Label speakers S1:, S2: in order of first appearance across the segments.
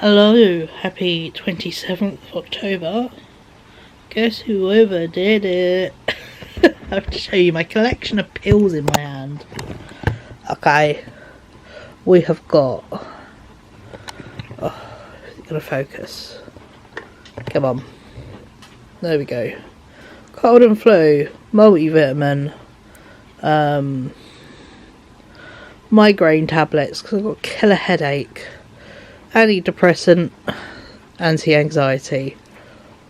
S1: Hello, happy 27th of October. Guess who overdid it? I have to show you my collection of pills in my hand. Okay, we have got... Oh, gotta focus. Come on. There we go. Cold and flu, multivitamin, migraine tablets because I've got a killer headache, antidepressant, anti-anxiety.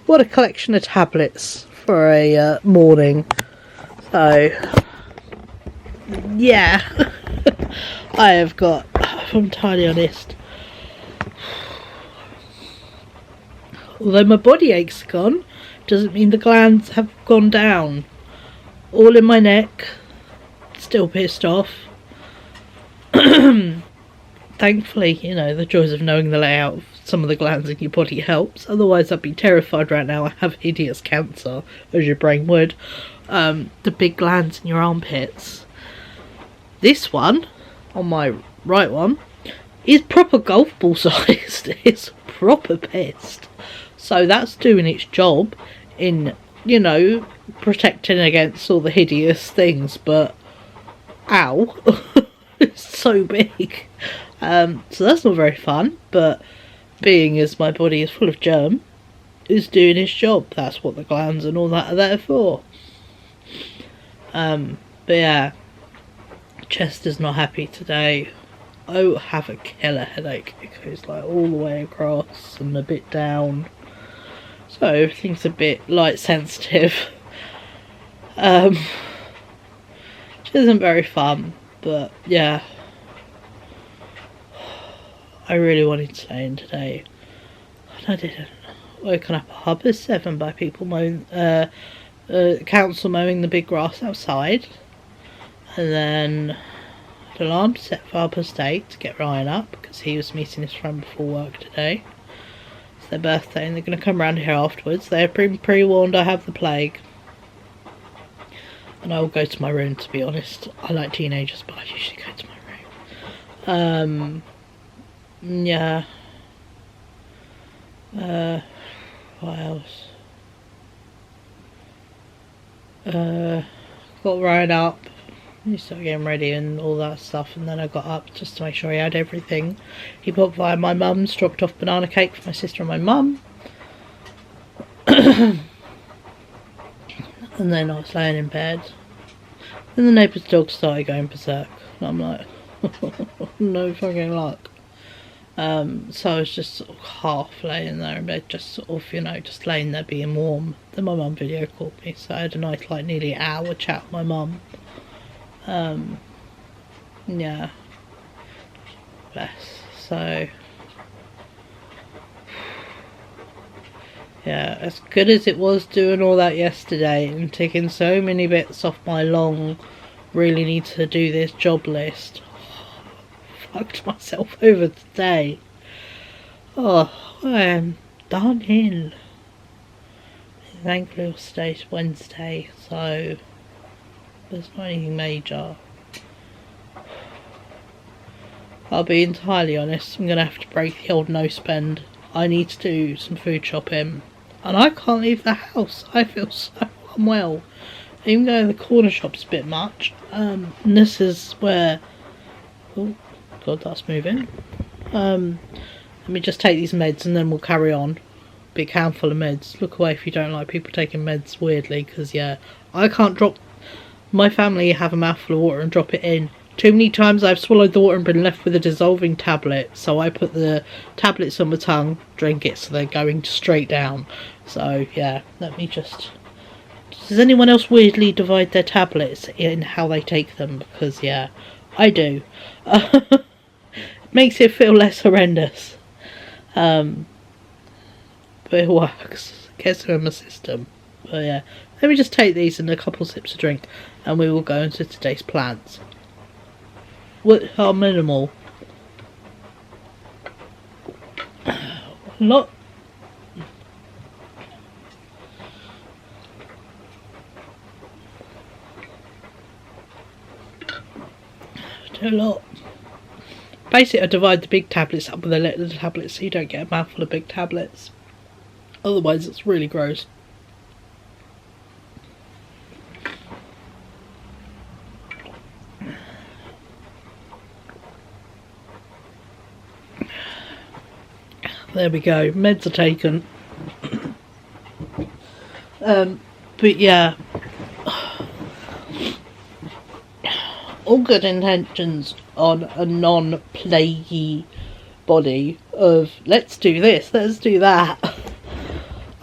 S1: What a collection of tablets for a morning. So, yeah, I have got, if I'm entirely honest, although my body ache's gone, doesn't mean the glands have gone down. All in my neck, still pissed off. Thankfully, you know, the joys of knowing the layout of some of the glands in your body helps. Otherwise, I'd be terrified right now. I have hideous cancer, as your brain would. The big glands in your armpits. This one, on my right one, is proper golf ball sized. It's proper pissed. So that's doing its job in, you know, protecting against all the hideous things. But, ow, it's so big. So that's not very fun, but being as my body is full of germ, is doing its job. That's what the glands and all that are there for. But yeah, chest is not happy today. I have a killer headache. It goes like all the way across and a bit down. So everything's a bit light sensitive. Which isn't very fun, but yeah. I really wanted to stay in today, and I didn't. Woken up at 7:30 by people mowing, council mowing the big grass outside, and then the alarm set for 8:30 to get Ryan up because he was meeting his friend before work today. It's their birthday, and they're going to come round here afterwards. They've been pre-warned I have the plague, and I will go to my room. To be honest, I like teenagers, but I usually go to my room. Yeah. What else? Got Ryan up. He started getting ready and all that stuff, and then I got up just to make sure he had everything. He popped via my mum's, dropped off banana cake for my sister and my mum. And then I was laying in bed. And the neighbour's dog started going berserk. And I'm like, no fucking luck. So I was just sort of half laying there in bed, just sort of, you know, just laying there being warm. Then my mum video called me, so I had a nice, like, nearly hour chat with my mum. Yeah. Bless. So, yeah, as good as it was doing all that yesterday and taking so many bits off my long, really need to do this job list. Fucked myself over today. Oh, I am done in. Thankfully it'll stay to Wednesday, so there's not anything major. I'll be entirely honest, I'm going to have to break the old no spend. I need to do some food shopping, and I can't leave the house. I feel so unwell. Even going to the corner shop's a bit much. And this is where... Oh, God, that's moving. Let me just take these meds and then we'll carry on. Big handful of meds. Look away if you don't like people taking meds weirdly, because yeah, I can't drop... My family have a mouthful of water and drop it in. Too many times I've swallowed the water and been left with a dissolving tablet, so I put the tablets on my tongue, drink it, so they're going straight down. So yeah, let me just... Does anyone else weirdly divide their tablets in how they take them? Because yeah, I do. Makes it feel less horrendous. But it works. Gets through my system. But yeah, let me just take these and a couple sips of drink, and we will go into today's plans. What are minimal? Not. Do a lot. basically I divide the big tablets up with the little tablets so you don't get a mouthful of big tablets. Otherwise it's really gross. There we go, meds are taken. But yeah, all good intentions on a non-plaguey body of let's do this, let's do that.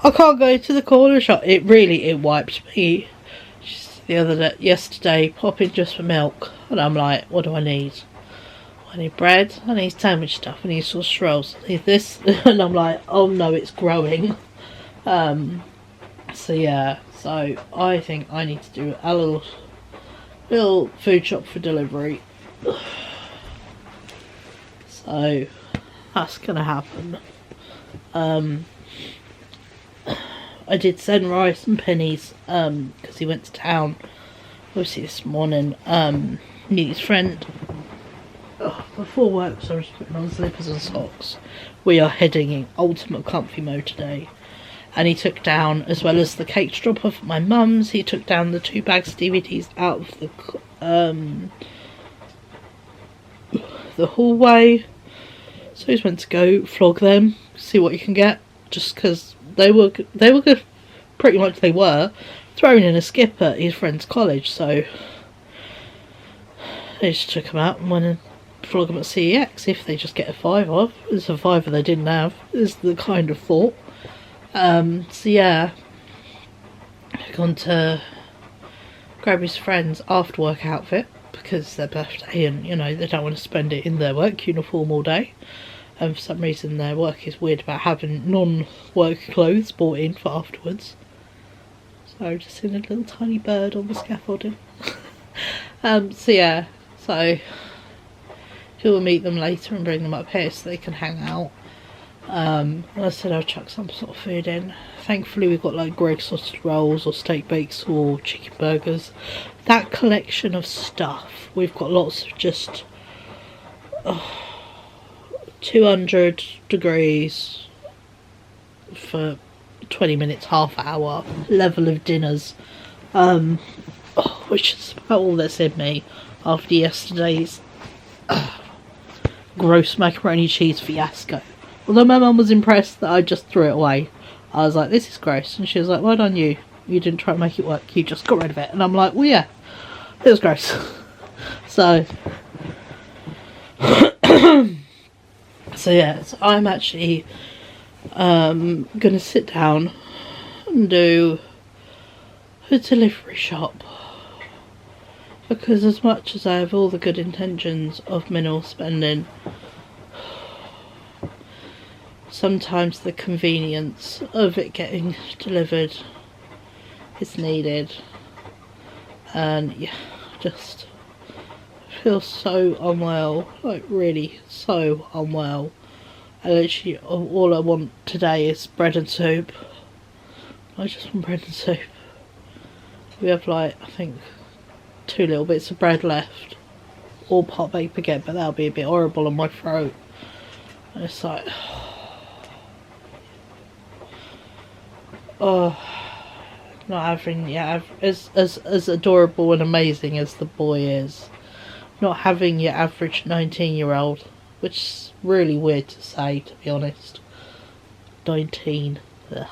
S1: I can't go to the corner shop. It wiped me. Just yesterday, popping just for milk, and I'm like, what do I need? I need bread, I need sandwich stuff, I need sausage rolls, I need this, and I'm like, oh no, it's growing. So yeah, so I think I need to do a little food shop for delivery. So that's gonna happen. I did send Rice and pennies because he went to town obviously this morning. Meet his friend before work, so I was putting on slippers and socks. We are heading in ultimate comfy mode today, and he took down, as well as the cake to drop off at my mum's, he took down the 2 bags of DVDs out of the hallway. So he's meant to go flog them, see what you can get, just because they were good. Pretty much they were thrown in a skip at his friend's college, so they just took them out and went and flog them at CEX if they just get a 5 off. It's a 5 they didn't have, is the kind of thought. So yeah, I've gone to grab his friend's after work outfit because it's their birthday and, you know, they don't want to spend it in their work uniform all day. And for some reason their work is weird about having non-work clothes bought in for afterwards. So I've just seen a little tiny bird on the scaffolding. So yeah, so he'll meet them later and bring them up here so they can hang out. And I said I'll chuck some sort of food in. Thankfully we've got like Greggs sausage rolls or steak bakes or chicken burgers. That collection of stuff. We've got lots of just 200 degrees for 20 minutes, half hour level of dinners. Which is about all that's in me after yesterday's gross macaroni cheese fiasco. Although my mum was impressed that I just threw it away. I was like, this is gross. And she was like, well done you. You didn't try to make it work. You just got rid of it. And I'm like, well yeah, it was gross. So, so yeah, so I'm actually going to sit down and do a delivery shop. Because as much as I have all the good intentions of minimal spending, sometimes the convenience of it getting delivered is needed. And yeah, just feel so unwell, like really so unwell. I literally, all I want today is bread and soup. I just want bread and soup. We have like, I think 2 little bits of bread left, or pot baked baguette, but that'll be a bit horrible on my throat. And it's like, oh, not having, yeah, as adorable and amazing as the boy is, not having your average 19-year-old, which is really weird to say, to be honest. 19. Ugh.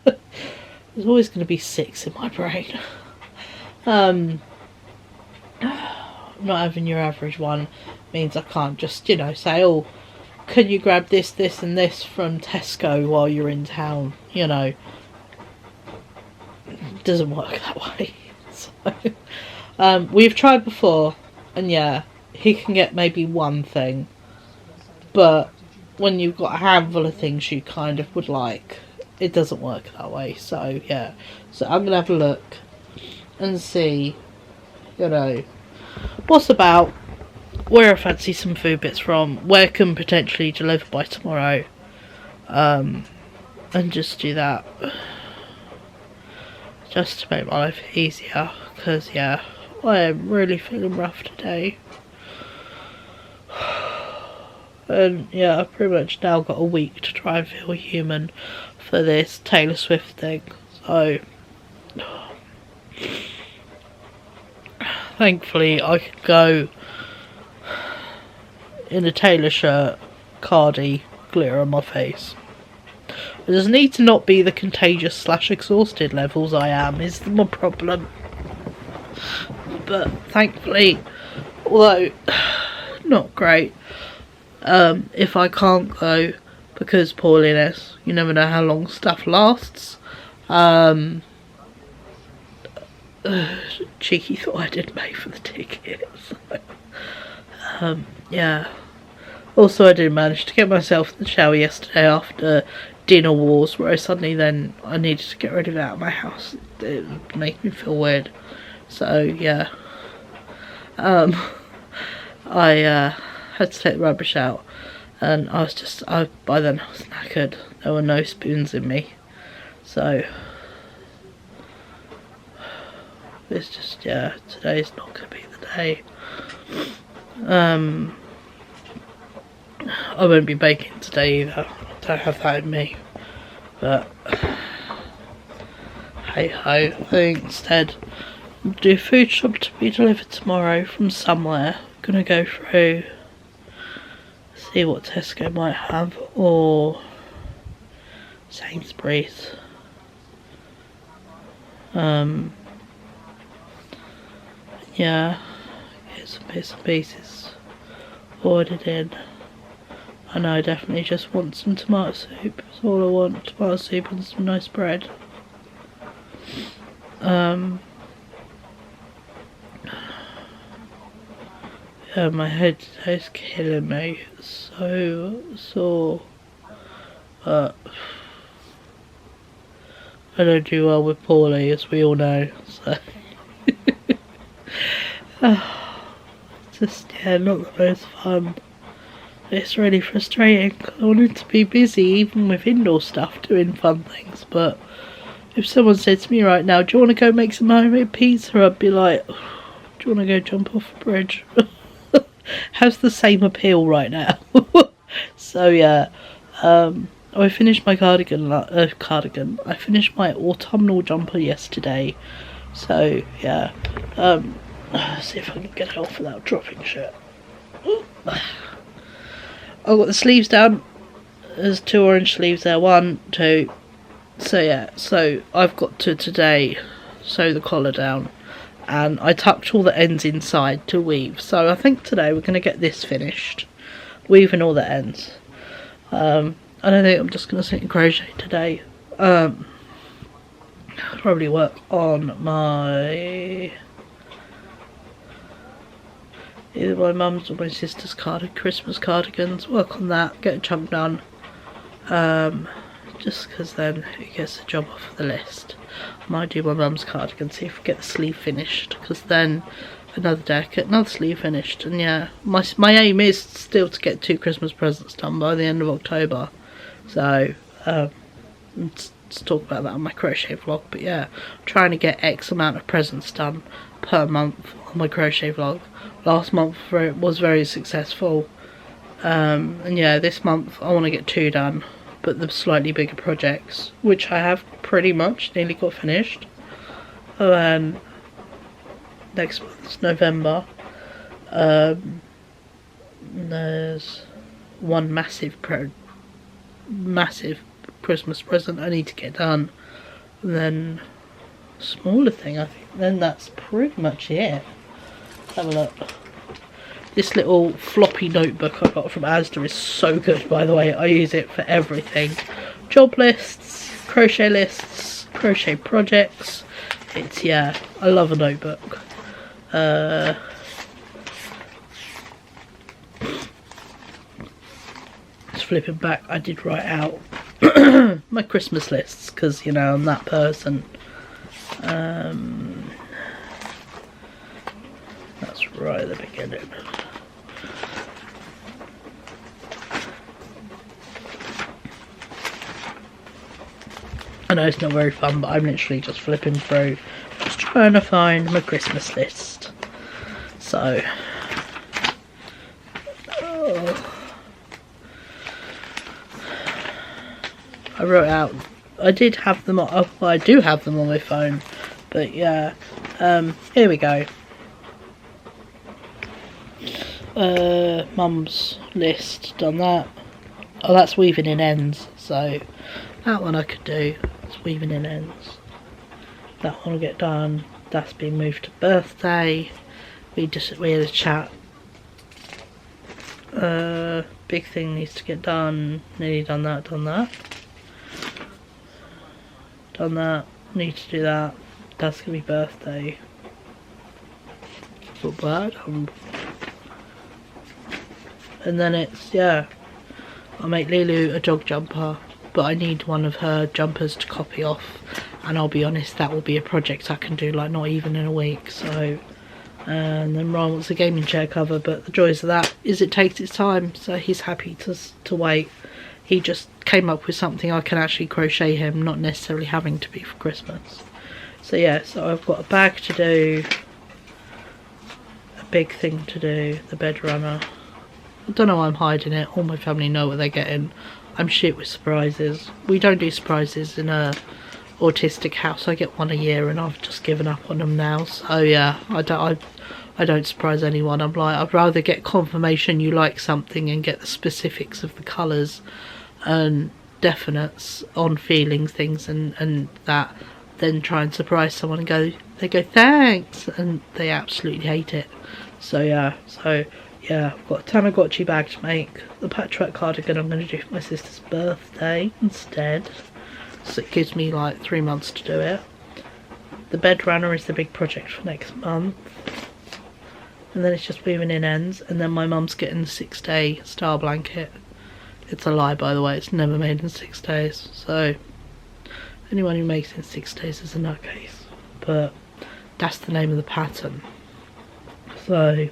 S1: There's always going to be 6 in my brain. Not having your average one means I can't just, you know, say, oh, can you grab this, this and this from Tesco while you're in town, you know. It doesn't work that way. So, we've tried before, and yeah, he can get maybe one thing, but when you've got a handful of things you kind of would like, it doesn't work that way. So yeah, so I'm gonna have a look and see, you know, what's about, where I fancy some food bits from, where can potentially deliver by tomorrow, and just do that, just to make my life easier, because yeah, I am really feeling rough today. And yeah, I've pretty much now got a week to try and feel human for this Taylor Swift thing. So thankfully I could go in a Taylor shirt, cardi, glitter on my face. It doesn't need to not be the contagious / exhausted levels I am, is my problem. But thankfully, although not great, if I can't go because poorliness, you never know how long stuff lasts. Cheeky thought I didn't pay for the ticket. So, yeah. Also, I did manage to get myself in the shower yesterday after dinner wars, where I needed to get rid of it out of my house. It made me feel weird. So yeah, I had to take the rubbish out, and by then I was knackered. There were no spoons in me, so it's just, yeah, today's not going to be the day. I won't be baking today either. I don't have that in me, but hey ho. I think instead I'll do a food shop to be delivered tomorrow from somewhere. Gonna go through, see what Tesco might have, or Sainsburys. Yeah, get some bits and pieces ordered in. I know I definitely just want some tomato soup. That's all I want. Tomato soup and some nice bread. Yeah, my head today's killing me. It's so sore. But I don't do well with poorly, as we all know. So just, yeah, not the most fun. It's really frustrating because I wanted to be busy even with indoor stuff, doing fun things, but if someone said to me right now, do you want to go make some homemade pizza, I'd be like, do you want to go jump off a bridge? Has the same appeal right now. So yeah, I finished my cardigan. I finished my autumnal jumper yesterday, so yeah, see if I can get it off without dropping shit. I've got the sleeves down. There's 2 orange sleeves there, 1, 2. So yeah, so I've got to today sew the collar down, and I tucked all the ends inside to weave. So I think today we're going to get this finished, weaving all the ends. I don't think I'm just going to sit and crochet today. Probably work on my either my mum's or my sister's Christmas cardigans. Work on that, get a chunk done. Just because then it gets the job off the list. I might do my mum's cardigan, see if we get the sleeve finished, because then another day get another sleeve finished. And yeah, my aim is still to get 2 Christmas presents done by the end of October. So let's talk about that on my crochet vlog. But yeah, I'm trying to get X amount of presents done per month on my crochet vlog. Last month was very successful, and yeah, this month I want to get 2 done, but the slightly bigger projects, which I have pretty much nearly got finished. And next month's November. There's one massive Christmas present I need to get done, and then a smaller thing, I think. Then that's pretty much it. Let's have a look. This little floppy notebook I got from Asda is so good, by the way. I use it for everything. Job lists, crochet projects. It's, yeah, I love a notebook. Just flipping back, I did write out my Christmas lists, because, you know, I'm that person. That's right at the beginning. I know it's not very fun, but I'm literally just flipping through, just trying to find my Christmas list. So, I wrote it out. I did have them on, oh, well, I do have them on my phone, but yeah. Here we go. Mum's list, done that. Oh, that's weaving in ends, so that one I could do. It's weaving in ends. That one will get done. That's been moved to birthday. We had a chat. Big thing needs to get done. Nearly done that, done that. Done that. Need to do that. That's gonna be birthday. Not bad. And then it's, yeah, I'll make Lulu a dog jumper, but I need one of her jumpers to copy off, and I'll be honest, that will be a project I can do like not even in a week. So, and then Ryan wants a gaming chair cover, but the joys of that is it takes its time, so he's happy to wait. He just came up with something I can actually crochet him, not necessarily having to be for Christmas. So yeah, so I've got a bag to do, a big thing to do, the bed runner. I don't know why I'm hiding it. All my family know what they're getting. I'm shit with surprises. We don't do surprises in a autistic house. I get one a year and I've just given up on them now. So yeah, I don't surprise anyone. I'm like, I'd rather get confirmation you like something and get the specifics of the colours and definites on feeling things and that, then try and surprise someone and they go thanks, and they absolutely hate it. So yeah, yeah, I've got a Tamagotchi bag to make. The patchwork cardigan I'm going to do for my sister's birthday instead. So it gives me like 3 months to do it. The bed runner is the big project for next month. And then it's just weaving in ends. And then my mum's getting the 6-day star blanket. It's a lie, by the way. It's never made in 6 days. So anyone who makes it in 6 days is a nutcase. But that's the name of the pattern. So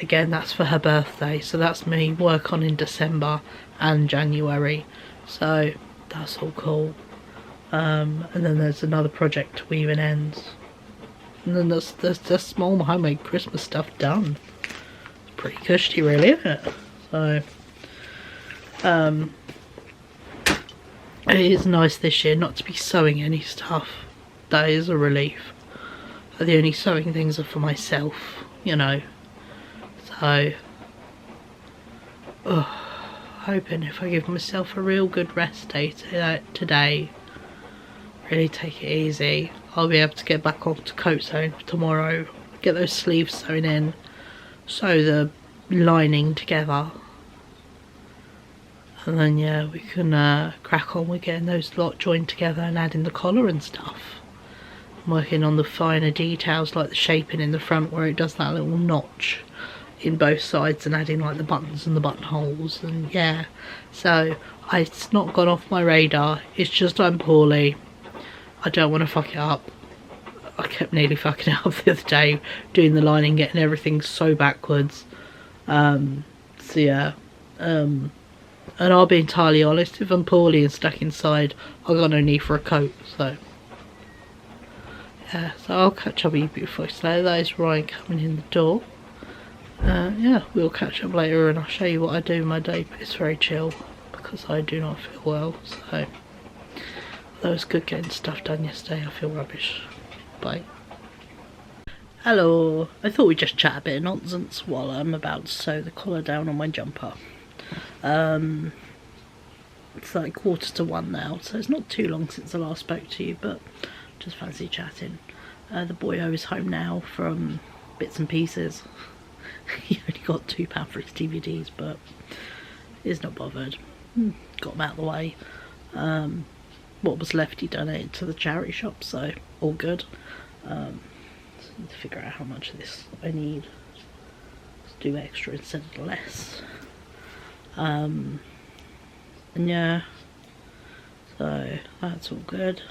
S1: again, that's for her birthday, so that's me work on in December and January, so that's all cool. And then there's another project, weaving ends, and then there's just small homemade Christmas stuff done. It's pretty cushy really, isn't it? So it is nice this year not to be sewing any stuff. That is a relief. The only sewing things are for myself, you know. So, hoping if I give myself a real good rest day today, really take it easy, I'll be able to get back onto coat sewing for tomorrow, get those sleeves sewn in, sew the lining together, and then yeah, we can crack on with getting those lot joined together and adding the collar and stuff. I'm working on the finer details like the shaping in the front where it does that little notch in both sides and adding like the buttons and the buttonholes, and yeah, so it's not gone off my radar. It's just I'm poorly. I don't want to fuck it up. I kept nearly fucking it up the other day doing the lining, getting everything so backwards. So yeah, and I'll be entirely honest, if I'm poorly and stuck inside, I've got no need for a coat. So yeah, so I'll catch up with you before I say that is Ryan coming in the door. Yeah, we'll catch up later and I'll show you what I do in my day, but it's very chill because I do not feel well, so although it was good getting stuff done yesterday, I feel rubbish. Bye. Hello, I thought we'd just chat a bit of nonsense while I'm about to sew the collar down on my jumper. It's like 1:45 now, so it's not too long since I last spoke to you, but just fancy chatting. The boyo is home now from bits and pieces. He only got £2 for his DVDs, but he's not bothered. Got him out of the way. What was left he donated to the charity shop, so all good. So need to figure out how much of this I need. Let's do extra instead of less. And yeah, so that's all good.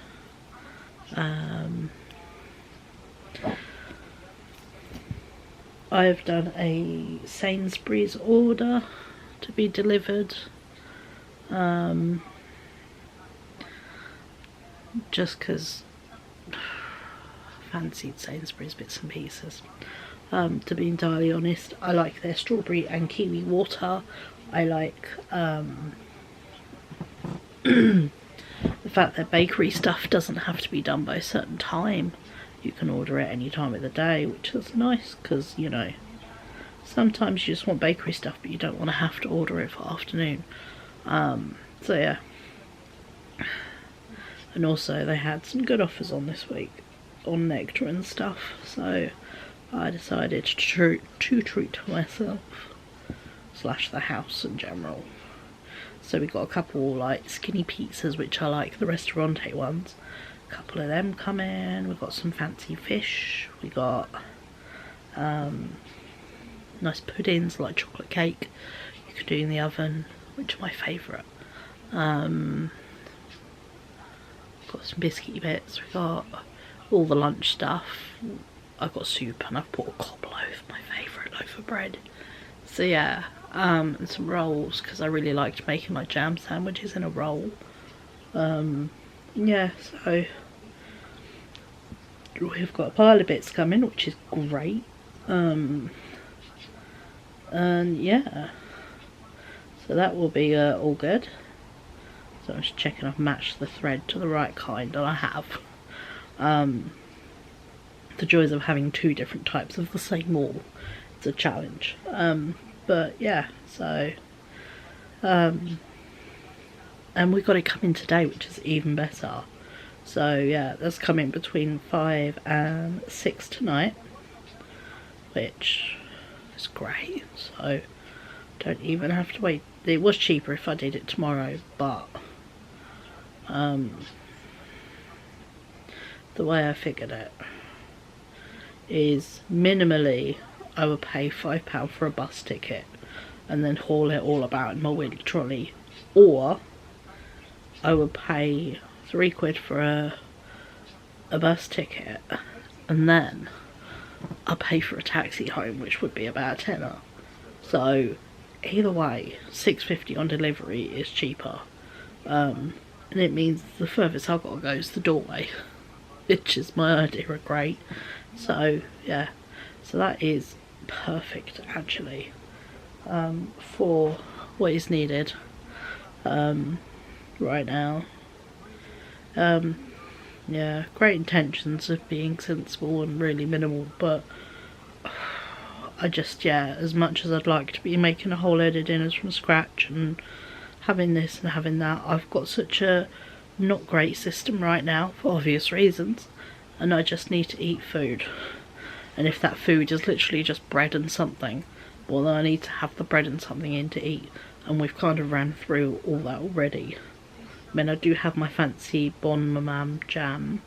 S1: I've done a Sainsburys order to be delivered, just because I fancied Sainsburys bits and pieces. To be entirely honest, I like their strawberry and kiwi water. I like fact that bakery stuff doesn't have to be done by a certain time. You can order it any time of the day, which is nice because, you know, sometimes you just want bakery stuff but you don't want to have to order it for afternoon. So yeah. And also they had some good offers on this week on nectar and stuff, so I decided to treat myself / the house in general. So we got a couple like skinny pizzas, which are like the restaurante ones. A couple of them come in. We've got some fancy fish. We got nice puddings like chocolate cake you could do in the oven, which are my favourite. Got some biscuity bits. We got all the lunch stuff. I've got soup and I've bought a cob loaf, my favourite loaf of bread. So yeah, and some rolls because I really liked making my jam sandwiches in a roll. Yeah, so we've got a pile of bits coming, which is great. And yeah, so that will be all good. So I'm just checking I've matched the thread to the right kind, and I have. The joys of having 2 different types of the same wool, it's a challenge. But yeah, so and we got it coming today, which is even better. So yeah, that's coming between 5 and 6 tonight, which is great. So don't even have to wait. It was cheaper if I did it tomorrow, but the way I figured it is minimally I would pay £5 for a bus ticket and then haul it all about in my wheelie trolley, or I would pay £3 for a bus ticket and then I'll pay for a taxi home, which would be about a tenner. So either way, £6.50 on delivery is cheaper, and it means the furthest I've got to go is the doorway, which is my idea of great. So yeah, so that is perfect actually, for what is needed right now. Yeah, great intentions of being sensible and really minimal, but I just, yeah, as much as I'd like to be making a whole load of dinners from scratch and having this and having that, I've got such a not great system right now for obvious reasons, and I just need to eat food. And if that food is literally just bread and something, well then I need to have the bread and something in to eat, and we've kind of ran through all that already. I mean, I do have my fancy Bon Maman jam,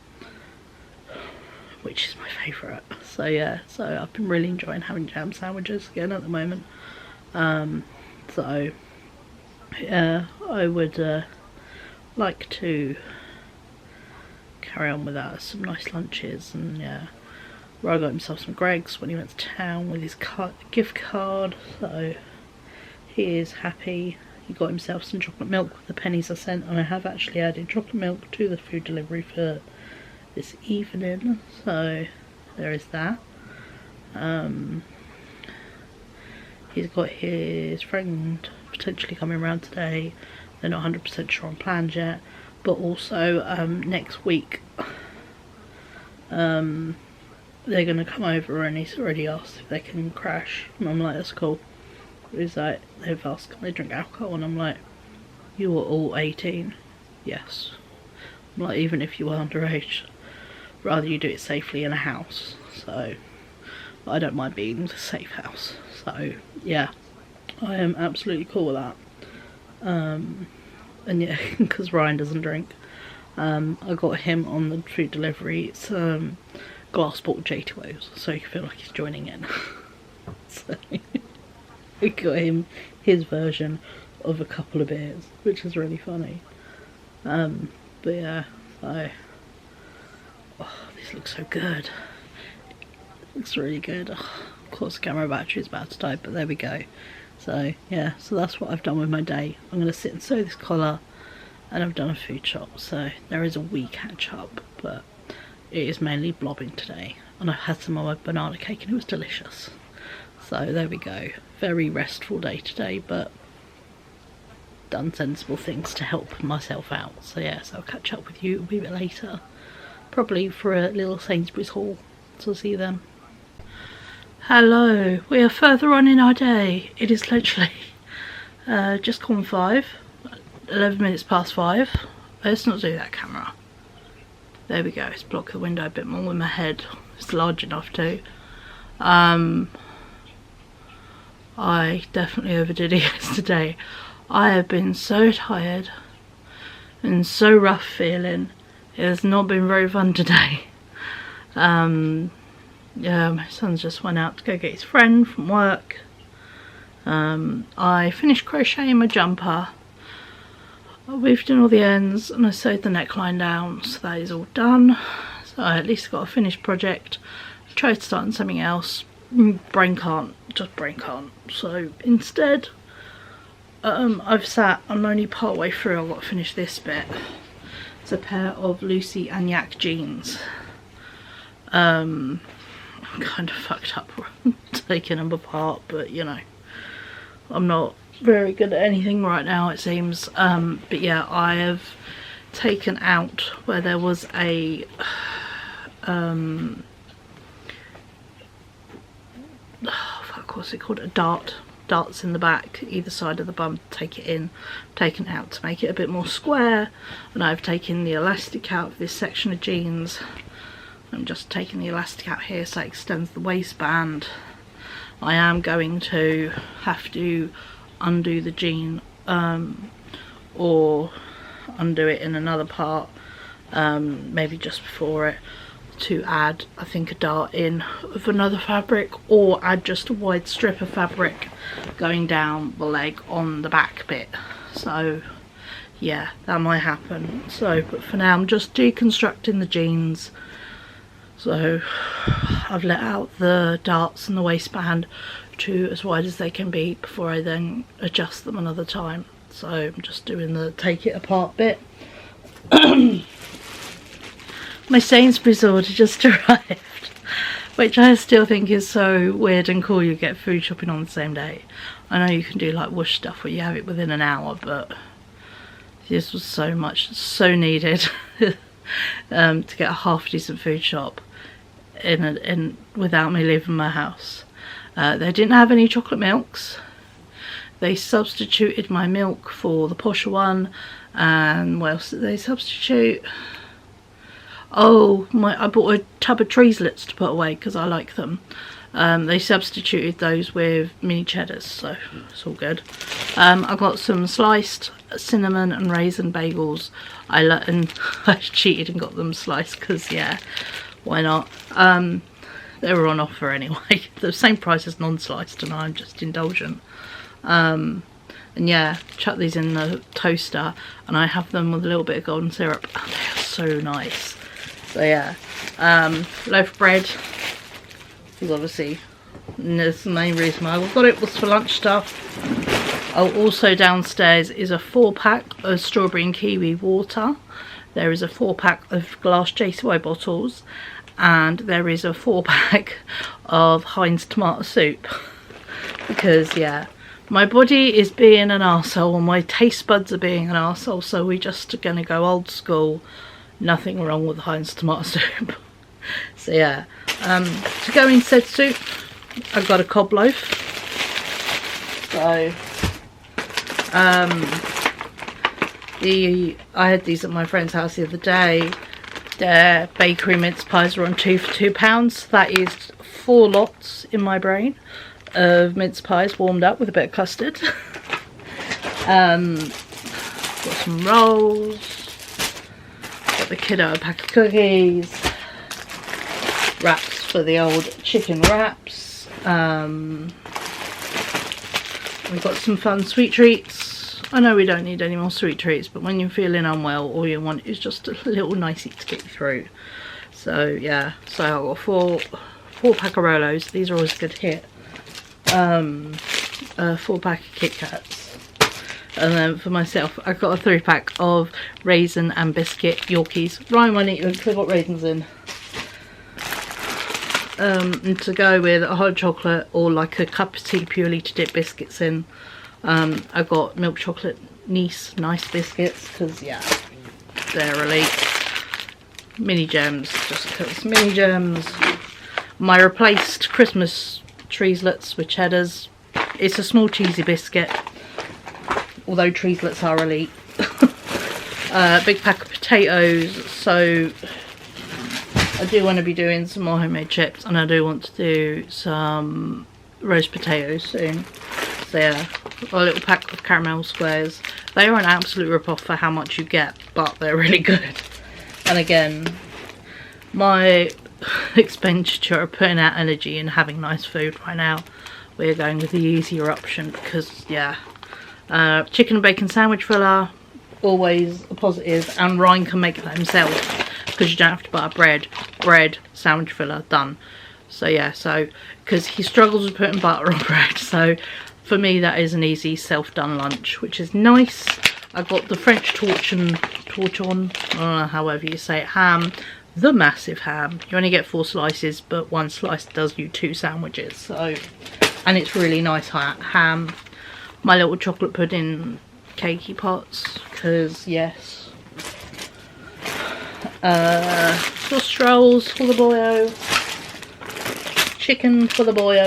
S1: which is my favourite. So yeah, so I've been really enjoying having jam sandwiches again at the moment. So yeah, I would like to carry on with that, some nice lunches. And yeah, Roy got himself some Greggs when he went to town with his gift card, so he is happy. He got himself some chocolate milk with the pennies I sent, and I have actually added chocolate milk to the food delivery for this evening, so there is that. He's got his friend potentially coming around today. They're not 100% sure on plans yet, but also next week they're going to come over, and he's already asked if they can crash, and I'm like, that's cool. He's like, they've asked can they drink alcohol, and I'm like, you are all 18, yes. I'm like, even if you were underage, rather you do it safely in a house. So I don't mind being in a safe house, so yeah, I am absolutely cool with that. And yeah, because Ryan doesn't drink, I got him on the food delivery, it's glass bottle J2Os, so you can feel like he's joining in. So we got him his version of a couple of beers, which is really funny. But yeah, oh, this looks so good. It looks really good. Oh, of course the camera battery is about to die, but there we go. So yeah, so that's what I've done with my day. I'm going to sit and sew this collar, and I've done a food shop, so there is a wee catch up, but it is mainly blobbing today. And I've had some of my banana cake and it was delicious. So there we go. Very restful day today, but done sensible things to help myself out. So yeah, so I'll catch up with you a wee bit later, probably for a little Sainsburys haul. So I'll see you then. Hello, we are further on in our day. It is literally just gone 11 minutes past 5. Let's not do that, camera. There we go. Let's block the window a bit more with my head. It's large enough too. I definitely overdid it yesterday. I have been so tired and so rough feeling. It has not been very fun today. Yeah, my son just went out to go get his friend from work. I finished crocheting my jumper. I weaved in all the ends and I sewed the neckline down, so that is all done. So I at least got a finished project. I tried starting something else. Brain can't. So instead, I'm only part way through. I've got to finish this bit. It's a pair of Lucy and Yak jeans. I'm kind of fucked up taking them apart, but you know, I'm not very good at anything right now, it seems. But yeah, I have taken out where there was a what's it called, a darts in the back either side of the bum. Take it in, taken out to make it a bit more square, and I've taken the elastic out of this section of jeans. I'm just taking the elastic out here so it extends the waistband. I am going to have to undo the jean or undo it in another part, maybe just before it, to add, I think, a dart in of another fabric, or add just a wide strip of fabric going down the leg on the back bit. So yeah, that might happen. So but for now I'm just deconstructing the jeans. So I've let out the darts and the waistband to as wide as they can be before I then adjust them another time. So I'm just doing the take it apart bit. My Sainsburys order just arrived, which I still think is so weird and cool. You get food shopping on the same day. I know you can do like Whoosh stuff where you have it within an hour, but this was so needed to get a half decent food shop in without me leaving my house. They didn't have any chocolate milks. They substituted my milk for the posher one, and what else did they substitute? Oh, I bought a tub of treeslets to put away because I like them. They substituted those with mini cheddars, so it's all good. I got some sliced cinnamon and raisin bagels. I cheated and got them sliced because, yeah, why not? They were on offer anyway. The same price as non-sliced, and I'm just indulgent. And yeah, chuck these in the toaster, and I have them with a little bit of golden syrup. Oh, they are so nice. So yeah, loaf of bread is obviously, that's the main reason why I got it, was for lunch stuff. Oh, also downstairs is a 4-pack of strawberry and kiwi water. There is a 4-pack of glass JCY bottles, and there is a 4-pack of Heinz tomato soup. Because yeah, my body is being an arsehole and my taste buds are being an arsehole, so we're just gonna go old school. Nothing wrong with Heinz tomato soup. So yeah, to go in said soup, I've got a cob loaf. So I had these at my friend's house the other day. Their bakery mince pies are on 2 for £2. That is 4 lots in my brain of mince pies warmed up with a bit of custard. Got some rolls. Got the kiddo a pack of cookies. Wraps for the old chicken wraps. We've got some fun sweet treats. I know we don't need any more sweet treats, but when you're feeling unwell, all you want is just a little nicey to get you through. So yeah, so I've got four pack of Rolos. These are always a good hit. 4-pack of Kit Kats. And then for myself, I've got a 3-pack of raisin and biscuit Yorkies. Ryan won't eat them because they've got raisins in. And to go with a hot chocolate or like a cup of tea purely to dip biscuits in, I've got milk chocolate niece nice biscuits, because yeah, they're elite. Mini gems, just because mini gems. My replaced Christmas treeslets with cheddars. It's a small cheesy biscuit, although treeslets are elite. Big pack of potatoes, so I do want to be doing some more homemade chips, and I do want to do some roast potatoes soon. So yeah, a little pack of caramel squares. They are an absolute rip-off for how much you get, but they're really good. And again, my expenditure of putting out energy and having nice food right now, we're going with the easier option, because yeah, chicken and bacon sandwich filler, always a positive, and Ryan can make that himself because you don't have to butter bread, sandwich filler, done. So yeah, so because he struggles with putting butter on bread, so for me that is an easy self-done lunch, which is nice. I got the French torchon, however you say it, ham, the massive ham. You only get 4 slices, but 1 slice does you 2 sandwiches. So, and it's really nice ham. My little chocolate pudding cakey pots, because yes. Sausage rolls for the boyo. Chicken for the boyo.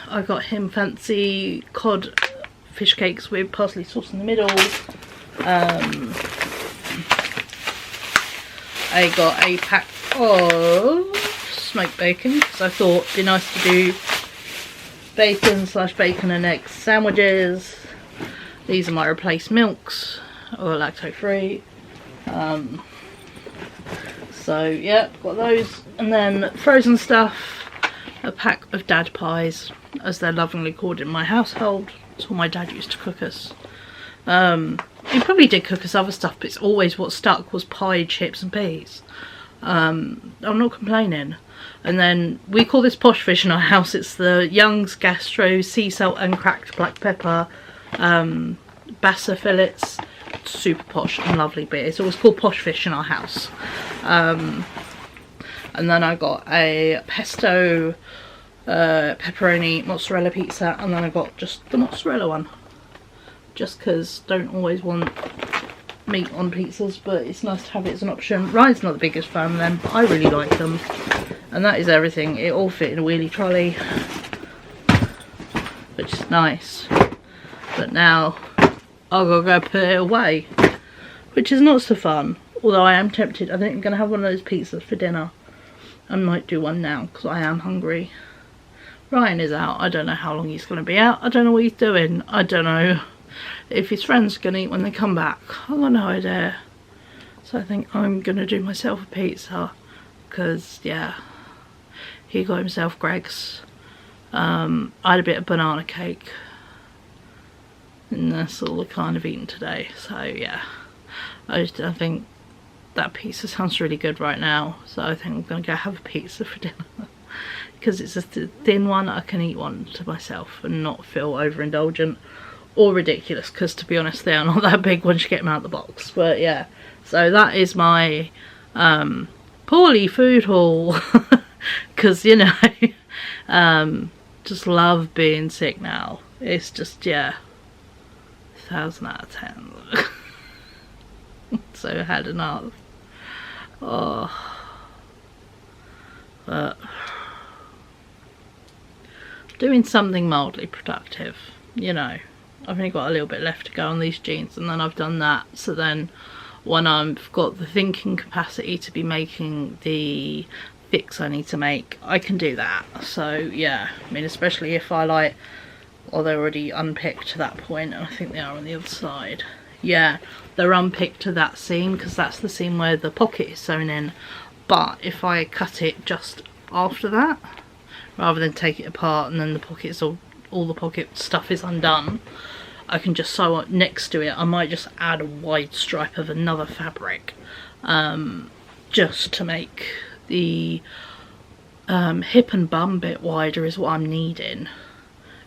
S1: I got him fancy cod fish cakes with parsley sauce in the middle. I got a pack of smoked bacon, because I thought it'd be nice to do bacon/bacon and egg sandwiches. These are my replaced milks, or lactose free. So yeah, got those. And then frozen stuff, a pack of dad pies, as they're lovingly called in my household. It's all my dad used to cook us. He probably did cook us other stuff, but it's always what stuck was pie, chips and peas. I'm not complaining. And then we call this posh fish in our house. It's the Young's Gastro sea salt and cracked black pepper bassa fillets. Super posh and lovely, but it's always called posh fish in our house. And then I got a pesto pepperoni mozzarella pizza, and then I got just the mozzarella one, just because don't always want meat on pizzas, but it's nice to have it as an option. Ryan's not the biggest fan of them, but I really like them. And that is everything. It all fit in a wheelie trolley, which is nice. But now I've got to go put it away, which is not so fun. Although I am tempted. I think I'm going to have one of those pizzas for dinner. I might do one now because I am hungry. Ryan is out. I don't know how long he's going to be out. I don't know what he's doing. I don't know if his friends are going to eat when they come back. I've got no idea. So I think I'm going to do myself a pizza. Because, yeah, he got himself Greg's. I had a bit of banana cake. And that's all I kind of eaten today. So, yeah. I think that pizza sounds really good right now. So I think I'm going to go have a pizza for dinner. Because it's a thin one, I can eat one to myself and not feel overindulgent or ridiculous, because to be honest they are not that big once you get them out of the box. But yeah, so that is my poorly food haul. Because you know, just love being sick now. It's just, yeah, 1,000 out of 10. So had enough. Oh, but doing something mildly productive, you know. I've only got a little bit left to go on these jeans, and then I've done that. So then when I've got the thinking capacity to be making the fix I need to make, I can do that. So yeah, I mean, especially if I like, well, they're already unpicked to that point, and I think they are on the other side. Yeah, they're unpicked to that seam, because that's the seam where the pocket is sewn in. But if I cut it just after that, rather than take it apart and then the pockets, all the pocket stuff is undone, I can just sew it next to it. I might just add a wide stripe of another fabric, just to make the hip and bum bit wider is what I'm needing.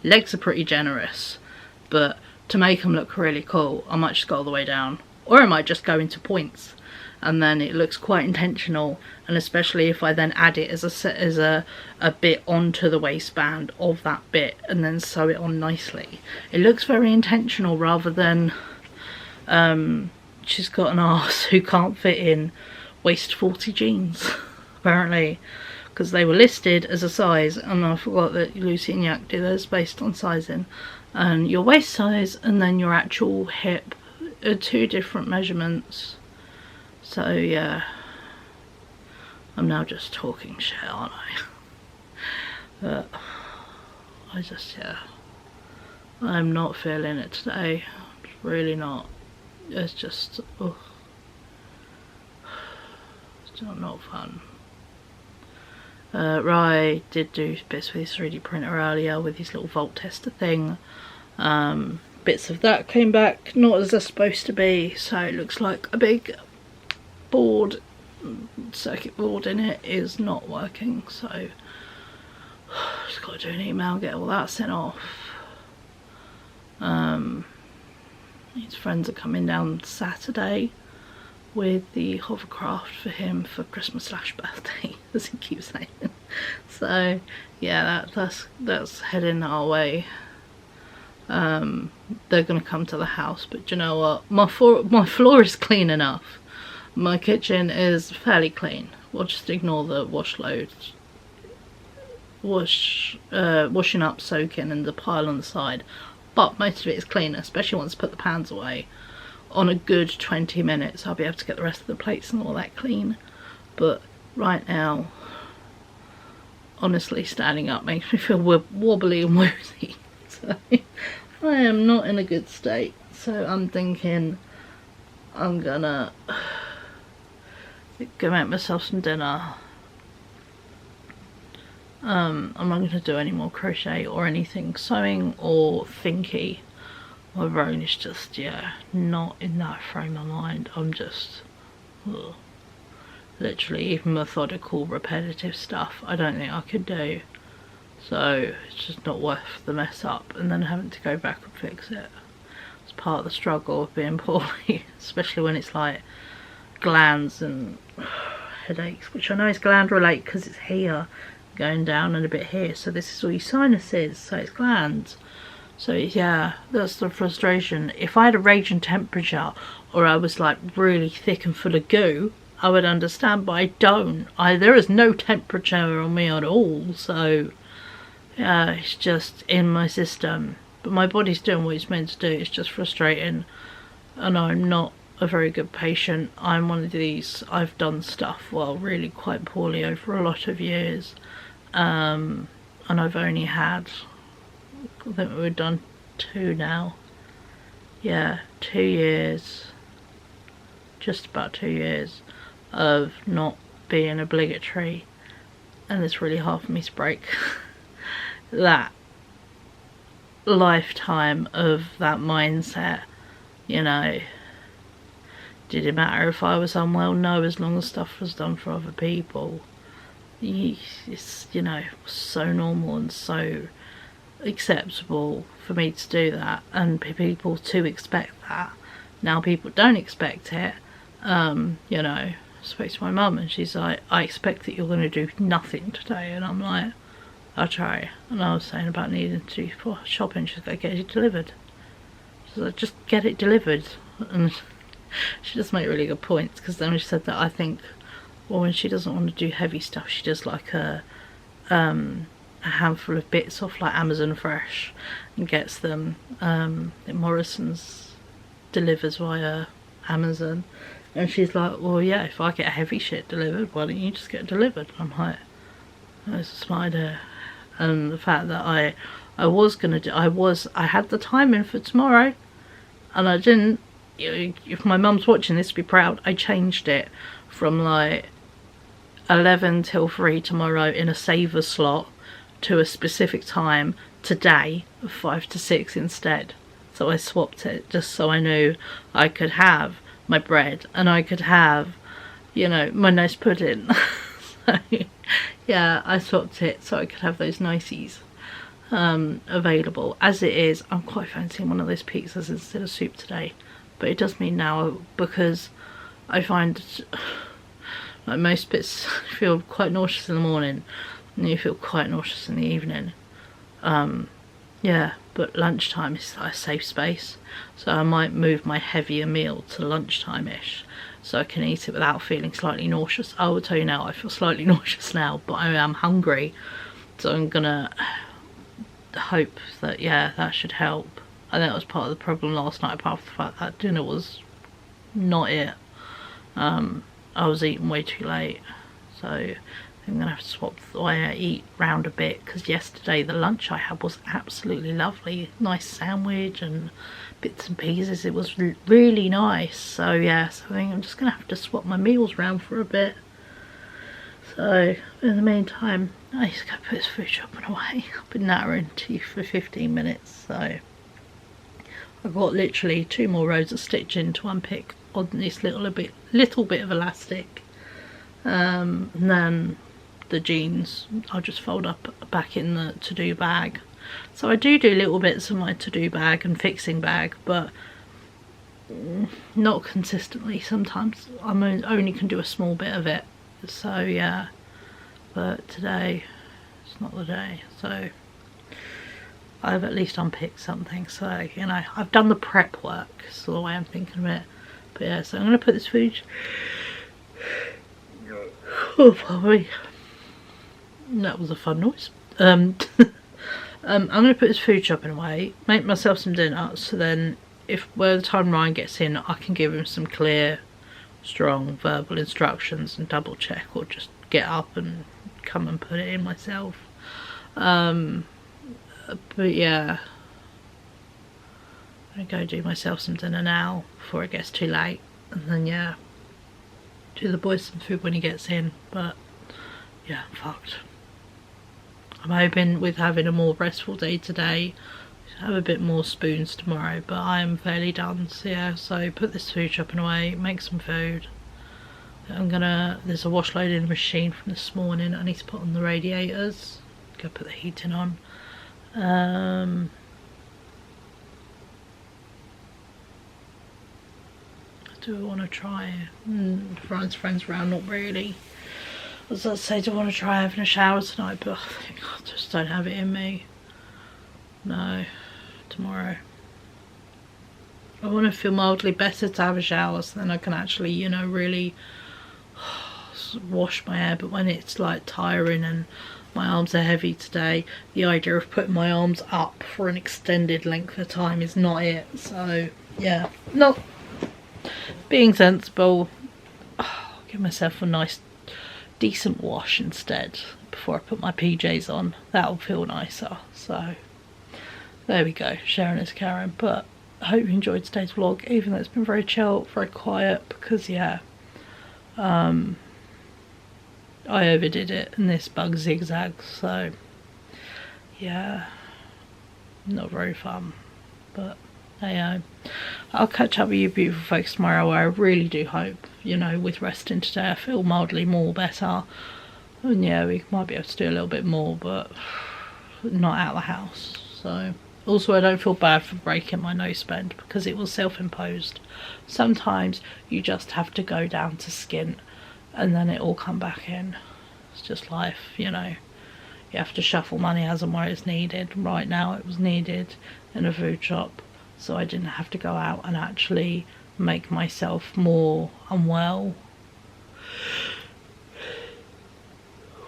S1: Legs are pretty generous, but to make them look really cool, I might just go all the way down, or I might just go into points. and then it looks quite intentional. And especially if I then add it as a bit onto the waistband of that bit and then sew it on nicely, it looks very intentional, rather than she's got an arse who can't fit in waist 40 jeans apparently, because they were listed as a size, and I forgot that Lucy and Yak do theirs based on sizing, and your waist size and then your actual hip are 2 different measurements. So yeah, I'm now just talking shit, aren't I? But I just, yeah, I'm not feeling it today. Really not. It's just, ugh. It's not fun. Rai did do bits with his 3D printer earlier with his little volt tester thing. Bits of that came back not as they're supposed to be, so it looks like a big board, circuit board in it is not working, so just got to do an email, get all that sent off. His friends are coming down Saturday with the hovercraft for him for Christmas / birthday, as he keeps saying. So yeah, that's heading our way. They're gonna come to the house, but you know what, my floor is clean enough. My kitchen is fairly clean. We'll just ignore the wash loads, washing up, soaking, and the pile on the side. But most of it is clean, especially once I put the pans away. On a good 20 minutes I'll be able to get the rest of the plates and all that clean. But right now, honestly, standing up makes me feel wobbly and woozy. So I am not in a good state. So I'm thinking I'm gonna go make myself some dinner. I'm not going to do any more crochet or anything sewing or thinky. My brain is just, yeah, not in that frame of mind. I'm just, ugh. Literally, even methodical, repetitive stuff I don't think I could do. So it's just not worth the mess up and then having to go back and fix it. It's part of the struggle of being poorly, especially when it's like glands and headaches, which I know is gland related because it's here going down and a bit here, so this is all your sinuses, so it's glands. So yeah, that's the frustration. If I had a raging temperature or I was like really thick and full of goo, I would understand, but I don't. There is no temperature on me at all, so yeah, it's just in my system. But my body's doing what it's meant to do. It's just frustrating, and I'm not a very good patient. I'm one of these, I've done stuff, well, really quite poorly over a lot of years. And I've only had, I think we've done 2 now. Yeah, 2 years, just about 2 years of not being obligatory, and it's really hard for me to break that lifetime of that mindset, you know. Did it matter if I was unwell? No, as long as stuff was done for other people. It's, you know, so normal and so acceptable for me to do that, and people to expect that. Now people don't expect it. You know, I spoke to my mum and she's like, I expect that you're going to do nothing today, and I'm like, I'll try. And I was saying about needing to do shopping. She's like, get it delivered. She's like, just get it delivered. And she does make really good points, because then she said that I think, well, when she doesn't want to do heavy stuff, she does like a handful of bits off like Amazon Fresh and gets them. Morrison's delivers via Amazon, and she's like, well, yeah, if I get heavy shit delivered, why don't you just get it delivered? And I'm like, that's a smart idea. And the fact that I was gonna do, I had the time in for tomorrow, and I didn't. If my mum's watching this, be proud. I changed it from like 11 till 3 tomorrow in a saver slot to a specific time today of 5 to 6 instead. So I swapped it just so I knew I could have my bread and I could have, you know, my nice pudding. So yeah, I swapped it so I could have those niceties available. As it is, I'm quite fancying one of those pizzas instead of soup today. But it does mean now, because I find like most bits feel quite nauseous in the morning and you feel quite nauseous in the evening. Yeah, but lunchtime is like a safe space, so I might move my heavier meal to lunchtime-ish so I can eat it without feeling slightly nauseous. I will tell you now, I feel slightly nauseous now, but I am hungry, so I'm gonna hope that, yeah, that should help. I think that was part of the problem last night, apart from the fact that dinner was not it. I was eating way too late, so I'm gonna have to swap the way I eat round a bit, because yesterday the lunch I had was absolutely lovely. Nice sandwich and bits and pieces. It was really nice. So yeah, so I think I'm just gonna have to swap my meals round for a bit. So in the meantime, I need to go put this food shopping away. I've been nattering to you for 15 minutes, so I've got literally 2 more rows of stitching to unpick on this little bit of elastic, and then the jeans I'll just fold up back in the to-do bag. So I do little bits of my to-do bag and fixing bag, but not consistently. Sometimes I only can do a small bit of it, so yeah, but today it's not the day, so I've at least unpicked something. So, you know, I've done the prep work, so the way I'm thinking of it. But yeah, so I'm going to put this food, oh probably, that was a fun noise. I'm going to put this food shopping away, make myself some dinner, so then if by the time Ryan gets in I can give him some clear, strong verbal instructions and double check, or just get up and come and put it in myself. But yeah, I'm going to go do myself some dinner now before it gets too late, and then yeah, do the boys some food when he gets in. But yeah, I'm fucked. I'm hoping with having a more restful day today, have a bit more spoons tomorrow, but I am fairly done. So yeah, so put this food shopping away, make some food. There's a wash load in the machine from this morning I need to put on the radiators, go put the heating on. Do I want to try Ryan's friends around? Not really. As I say, do I want to try having a shower tonight, but I think I just don't have it in me. No, tomorrow. I want to feel mildly better to have a shower, so then I can actually, you know, really wash my hair. But when it's like tiring and my arms are heavy today, the idea of putting my arms up for an extended length of time is not it. So yeah, no, being sensible, I'll give myself a nice decent wash instead before I put my PJs on. That'll feel nicer. So there we go, sharing is caring. But I hope you enjoyed today's vlog, even though it's been very chill, very quiet, because yeah, I overdid it and this bug zigzags, so yeah, not very fun. But hey, I'll catch up with you beautiful folks tomorrow, where I really do hope, you know, with resting today I feel mildly more better, and yeah, we might be able to do a little bit more, but not out of the house. So also, I don't feel bad for breaking my nose bend, because it was self-imposed. Sometimes you just have to go down to skin and then it all come back in. It's just life, you know. You have to shuffle money as and where it's needed. Right now it was needed in a food shop, so I didn't have to go out and actually make myself more unwell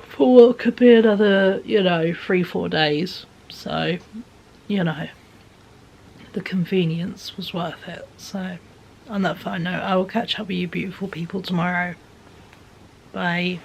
S1: for what could be another, you know, 3-4 days. So, you know, the convenience was worth it. So on that fine note, I will catch up with you beautiful people tomorrow. Bye.